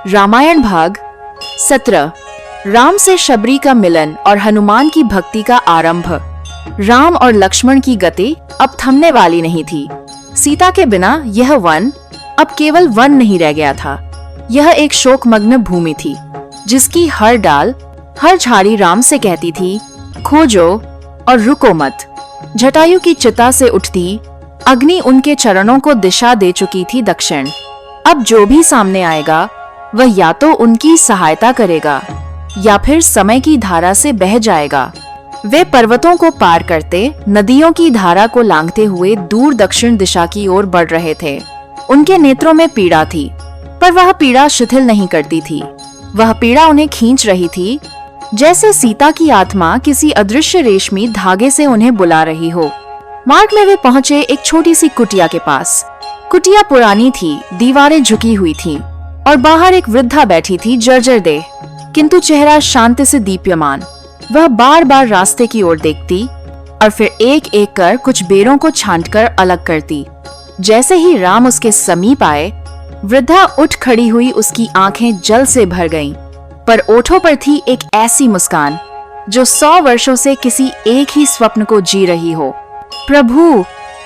रामायण भाग 17। राम से शबरी का मिलन और हनुमान की भक्ति का आरंभ। राम और लक्ष्मण की गति अब थमने वाली नहीं थी। सीता के बिना यह वन अब केवल वन नहीं रह गया था। यह एक शोकमग्न भूमि थी, जिसकी हर डाल, हर झाड़ी राम से कहती थी, खोजो और रुको मत। जटायु की चिता से उठती अग्नि उनके चरणों को दिशा दे चुकी थी दक्षिण। अब जो भी सामने आएगा वह या तो उनकी सहायता करेगा या फिर समय की धारा से बह जाएगा। वे पर्वतों को पार करते नदियों की धारा को लांघते हुए दूर दक्षिण दिशा की ओर बढ़ रहे थे। उनके नेत्रों में पीड़ा थी, पर वह पीड़ा शिथिल नहीं करती थी। वह पीड़ा उन्हें खींच रही थी, जैसे सीता की आत्मा किसी अदृश्य रेशमी धागे से उन्हें बुला रही हो। मार्ग में वे पहुंचे एक छोटी सी कुटिया के पास। कुटिया पुरानी थी, दीवारें झुकी हुई थीं और बाहर एक वृद्धा बैठी थी, जर्जर देह, किंतु चेहरा शांति से दीप्यमान। वह बार बार रास्ते की ओर देखती और फिर एक एक कर कुछ बेरों को छांटकर अलग करती। जैसे ही राम उसके समीप आए, वृद्धा उठ खड़ी हुई, उसकी आंखें जल से भर गईं, पर ओठों पर थी एक ऐसी मुस्कान जो 100 वर्षों से किसी एक ही स्वप्न को जी रही हो। प्रभु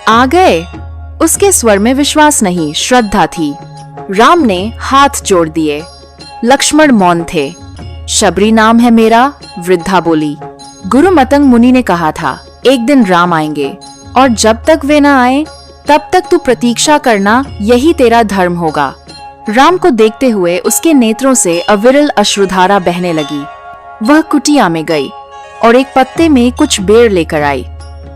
आ गए। उसके स्वर में विश्वास नहीं, श्रद्धा थी। राम ने हाथ जोड़ दिए। लक्ष्मण मौन थे। शबरी नाम है मेरा, वृद्धा बोली। गुरु मतंग मुनि ने कहा था, एक दिन राम आएंगे और जब तक वे न आए तब तक तू प्रतीक्षा करना, यही तेरा धर्म होगा। राम को देखते हुए उसके नेत्रों से अविरल अश्रुधारा बहने लगी। वह कुटिया में गई और एक पत्ते में कुछ बेर लेकर आई।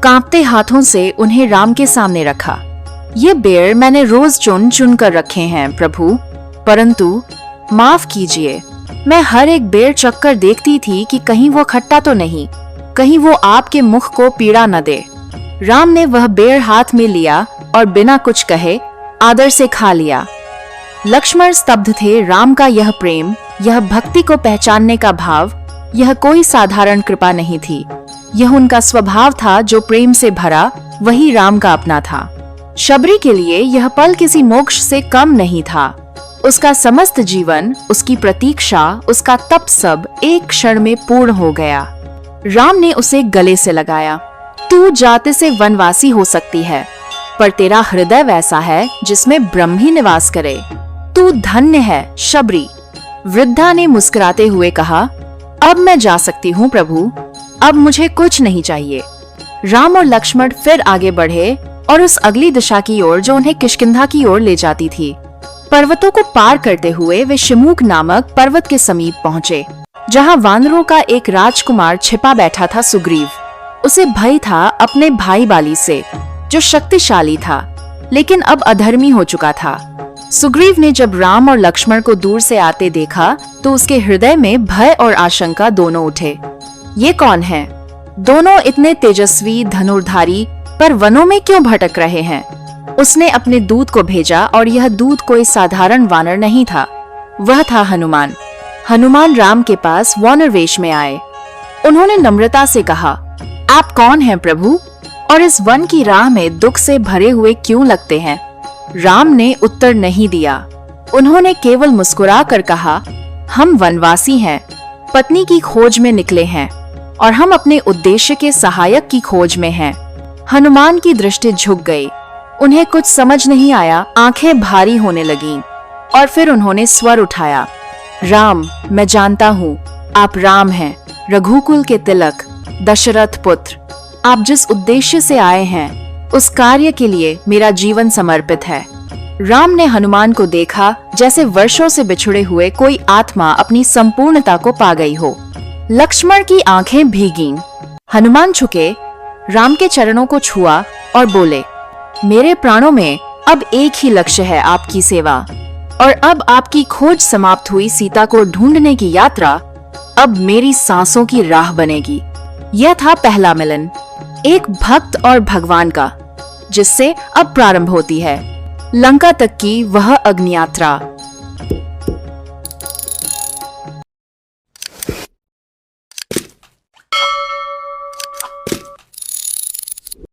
कांपते हाथों से उन्हें राम के सामने रखा। ये बेर मैंने रोज चुन चुन कर रखे हैं प्रभु, परंतु माफ कीजिए, मैं हर एक बेर चक्कर देखती थी कि कहीं वो खट्टा तो नहीं, कहीं वो आपके मुख को पीड़ा न दे। राम ने वह बेर हाथ में लिया और बिना कुछ कहे आदर से खा लिया। लक्ष्मण स्तब्ध थे। राम का यह प्रेम, यह भक्ति को पहचानने का भाव, यह कोई साधारण कृपा नहीं थी। यह उनका स्वभाव था, जो प्रेम से भरा वही राम का अपना था। शबरी के लिए यह पल किसी मोक्ष से कम नहीं था। उसका समस्त जीवन, उसकी प्रतीक्षा, उसका तप सब एक क्षण में पूर्ण हो गया। राम ने उसे गले से लगाया। तू जाते से वनवासी हो सकती है, पर तेरा हृदय वैसा है जिसमें ब्रह्म ही निवास करे। तू धन्य है शबरी। वृद्धा ने मुस्कुराते हुए कहा, अब मैं जा सकती हूँ प्रभु, अब मुझे कुछ नहीं चाहिए। राम और लक्ष्मण फिर आगे बढ़े और उस अगली दिशा की ओर जो उन्हें किष्किंधा की ओर ले जाती थी। पर्वतों को पार करते हुए वे शिमूक नामक पर्वत के समीप पहुँचे, जहाँ वानरों का एक राजकुमार छिपा बैठा था, सुग्रीव। उसे भय था अपने भाई बाली से, जो शक्तिशाली था लेकिन अब अधर्मी हो चुका था। सुग्रीव ने जब राम और लक्ष्मण को दूर से आते देखा तो उसके हृदय में भय और आशंका दोनों उठे। ये कौन है? दोनों इतने तेजस्वी धनुर्धारी, पर वनों में क्यों भटक रहे हैं? उसने अपने दूत को भेजा और यह दूत कोई साधारण वानर नहीं था, वह था हनुमान। हनुमान राम के पास वानर वेश में आए। उन्होंने नम्रता से कहा, आप कौन हैं प्रभु, और इस वन की राह में दुख से भरे हुए क्यों लगते हैं? राम ने उत्तर नहीं दिया। उन्होंने केवल मुस्कुरा कर कहा, हम वनवासी हैं, पत्नी की खोज में निकले हैं और हम अपने उद्देश्य के सहायक की खोज में हैं। हनुमान की दृष्टि झुक गई। उन्हें कुछ समझ नहीं आया, आंखें भारी होने लगीं और फिर उन्होंने स्वर उठाया, राम, मैं जानता हूँ आप राम हैं, रघुकुल के तिलक, दशरथ पुत्र। आप जिस उद्देश्य से आए हैं उस कार्य के लिए मेरा जीवन समर्पित है। राम ने हनुमान को देखा जैसे वर्षों से बिछुड़े हुए कोई आत्मा अपनी संपूर्णता को पा गई हो। लक्ष्मण की आंखें भीगीं। हनुमान झुके, राम के चरणों को छुआ और बोले, मेरे प्राणों में अब एक ही लक्ष्य है, आपकी सेवा। और अब आपकी खोज समाप्त हुई सीता को ढूंढने की यात्रा अब मेरी सांसों की राह बनेगी। यह था पहला मिलन, एक भक्त और भगवान का, जिससे अब प्रारंभ होती है लंका तक की वह अग्नि यात्रा।